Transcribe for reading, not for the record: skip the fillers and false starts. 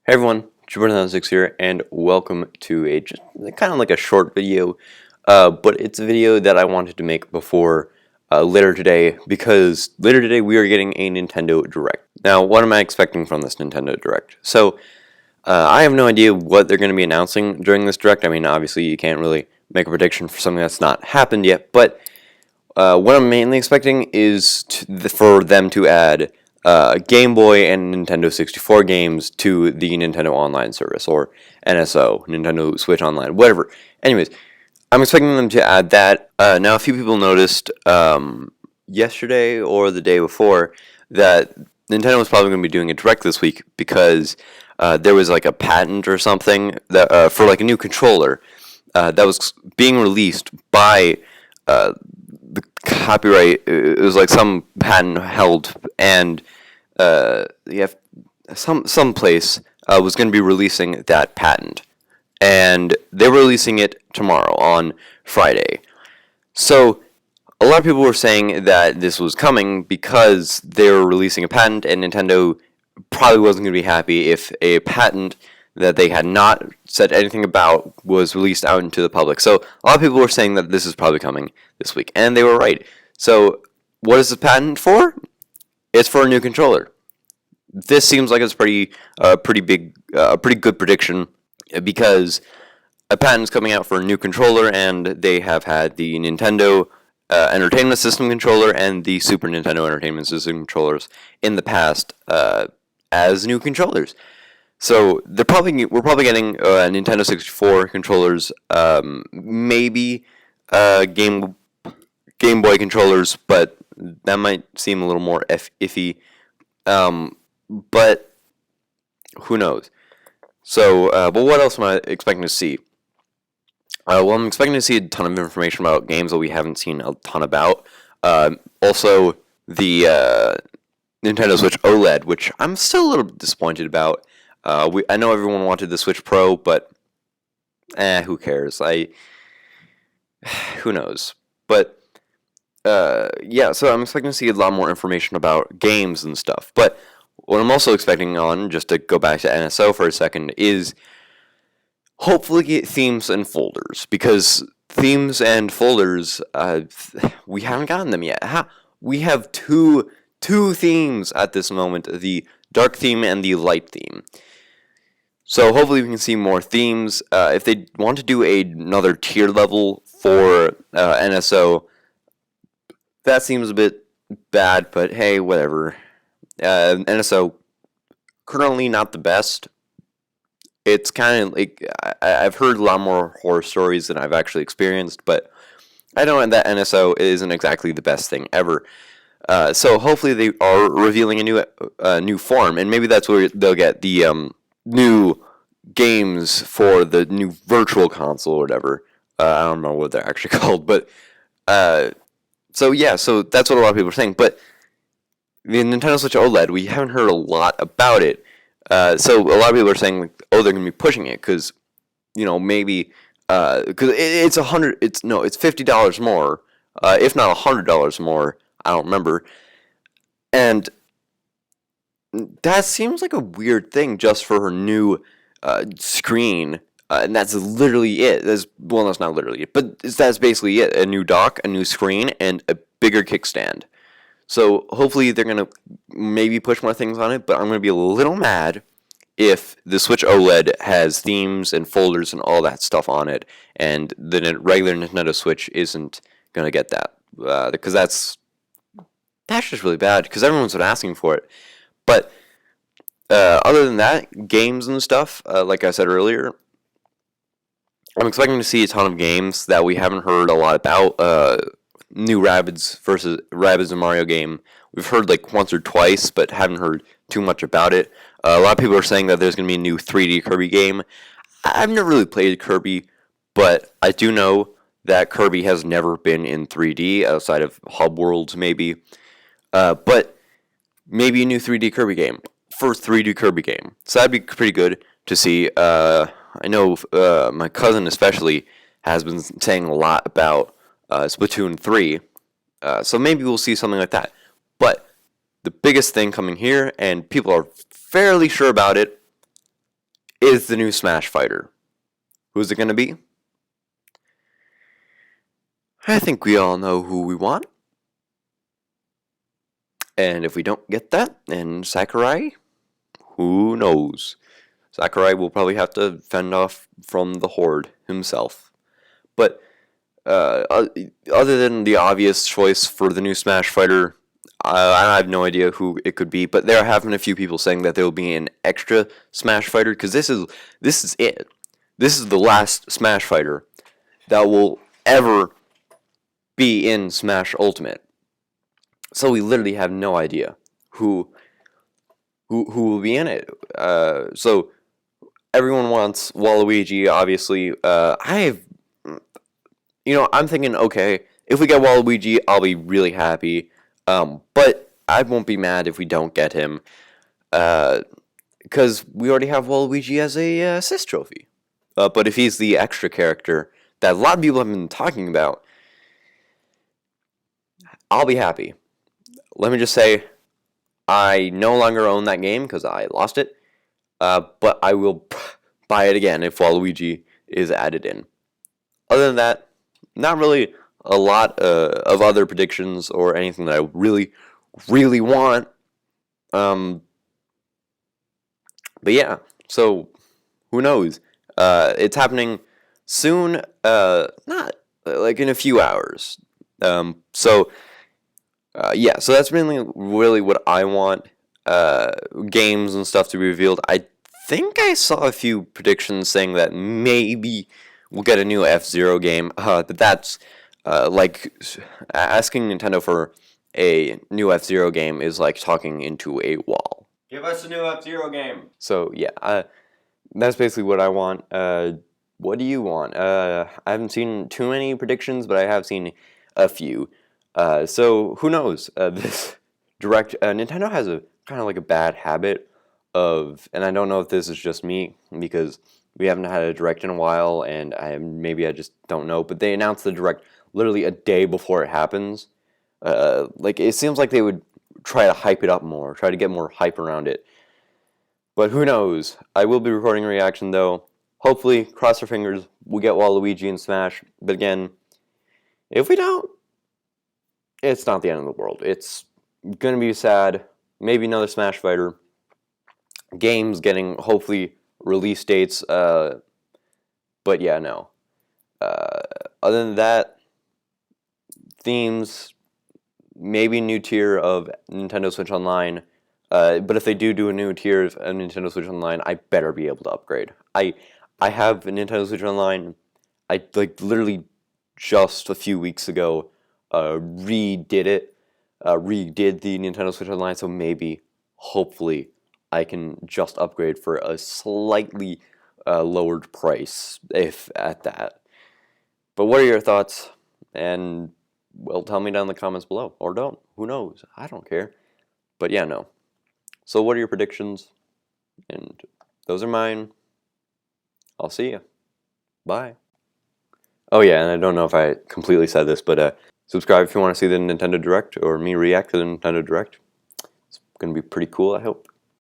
Hey everyone, Jupiter96 here, and welcome to a just kind of like a short video, but it's a video that I wanted to make before later today, because later today we are getting a Nintendo Direct. Now, what am I expecting from this Nintendo Direct? So, I have no idea what they're going to be announcing during this Direct. I mean, obviously you can't really make a prediction for something that's not happened yet, but what I'm mainly expecting is for them to add Game Boy and Nintendo 64 games to the Nintendo Online service, or NSO, Nintendo Switch Online, whatever. Anyways, I'm expecting them to add that. Now, a few people noticed yesterday or the day before that Nintendo was probably going to be doing a Direct this week because there was like a patent or something that for like a new controller that was being released by the copyright. It was like some patent held, and you have some place was going to be releasing that patent, and they were releasing it tomorrow on Friday. So a lot of people were saying that this was coming because they were releasing a patent, and Nintendo probably wasn't going to be happy if a patent that they had not said anything about was released out into the public. So a lot of people were saying that this is probably coming this week, and they were right. So what is the patent for? It's for a new controller. This seems like it's pretty good prediction, because a patent is coming out for a new controller, and they have had the Nintendo Entertainment System controller and the Super Nintendo Entertainment System controllers in the past as new controllers. So we're probably getting Nintendo 64 controllers, maybe Game Boy controllers, but that might seem a little more iffy. But who knows? So, but what else am I expecting to see? Well, I'm expecting to see a ton of information about games that we haven't seen a ton about. Also, the Nintendo Switch OLED, which I'm still a little disappointed about. I know everyone wanted the Switch Pro, but who cares? Who knows? But yeah, so I'm expecting to see a lot more information about games and stuff. But what I'm also expecting on, just to go back to NSO for a second, is hopefully get themes and folders, because themes and folders, we haven't gotten them yet. We have two themes at this moment: the dark theme and the light theme. So hopefully we can see more themes. If they want to do another tier level for NSO, that seems a bit bad, but hey, whatever. NSO, currently not the best. It's kind of like, I've heard a lot more horror stories than I've actually experienced, but I know that NSO isn't exactly the best thing ever. So hopefully they are revealing a new form, and maybe that's where they'll get the new games for the new virtual console or whatever. I don't know what they're actually called, but so yeah, so that's what a lot of people are saying. But the Nintendo Switch OLED, we haven't heard a lot about it. So a lot of people are saying, like, oh, they're going to be pushing it because, maybe because it's it's $50 more, if not $100 more. I don't remember, and that seems like a weird thing just for her new screen, and that's literally it. That's not literally it, but that's basically it. A new dock, a new screen, and a bigger kickstand. So hopefully they're going to maybe push more things on it, but I'm going to be a little mad if the Switch OLED has themes and folders and all that stuff on it, and the regular Nintendo Switch isn't going to get that, because that's just really bad, because everyone's been asking for it. But other than that, games and stuff, like I said earlier, I'm expecting to see a ton of games that we haven't heard a lot about. New Rabbids and Mario game, we've heard like once or twice, but haven't heard too much about it. A lot of people are saying that there's going to be a new 3D Kirby game. I've never really played Kirby, but I do know that Kirby has never been in 3D outside of Hub Worlds, maybe. But maybe a new 3D Kirby game. First 3D Kirby game. So that'd be pretty good to see. I know my cousin especially has been saying a lot about Splatoon 3. So maybe we'll see something like that. But the biggest thing coming here, and people are fairly sure about it, is the new Smash fighter. Who's it going to be? I think we all know who we want. And if we don't get that, then Sakurai, who knows? Sakurai will probably have to fend off from the Horde himself. But other than the obvious choice for the new Smash fighter, I have no idea who it could be. But there have been a few people saying that there will be an extra Smash fighter because this is it. This is the last Smash fighter that will ever be in Smash Ultimate. So we literally have no idea who will be in it. So everyone wants Waluigi, obviously. I'm thinking, okay, if we get Waluigi, I'll be really happy. But I won't be mad if we don't get him, because we already have Waluigi as a assist trophy. But if he's the extra character that a lot of people have been talking about, I'll be happy. Let me just say, I no longer own that game because I lost it, but I will buy it again if Waluigi is added in. Other than that, not really a lot of other predictions or anything that I really, really want. But yeah, so who knows? It's happening soon, not like in a few hours. So that's really what I want. Games and stuff to be revealed. I think I saw a few predictions saying that maybe we'll get a new F-Zero game. But that's like asking Nintendo for a new F-Zero game is like talking into a wall. Give us a new F-Zero game. So yeah, that's basically what I want. What do you want? I haven't seen too many predictions, but I have seen a few. So who knows? This direct Nintendo has a kind of like a bad habit of, and I don't know if this is just me because we haven't had a direct in a while, and maybe I just don't know. But they announced the direct literally a day before it happens. Like it seems like they would try to hype it up more, try to get more hype around it. But who knows? I will be recording a reaction though. Hopefully, cross our fingers, we'll get Waluigi in Smash. But again, if we don't, it's not the end of the world. It's gonna be sad. Maybe another Smash fighter. Games getting hopefully release dates. But yeah, no. Other than that, themes, maybe a new tier of Nintendo Switch Online. But if they do a new tier of Nintendo Switch Online, I better be able to upgrade. I have a Nintendo Switch Online. I literally just a few weeks ago redid the Nintendo Switch Online, so maybe, hopefully, I can just upgrade for a slightly lowered price, if at that. But what are your thoughts? And, well, tell me down in the comments below. Or don't. Who knows? I don't care. But yeah, no. So what are your predictions? And those are mine. I'll see you. Bye. Oh yeah, and I don't know if I completely said this, but subscribe if you want to see the Nintendo Direct or me react to the Nintendo Direct. It's going to be pretty cool, I hope.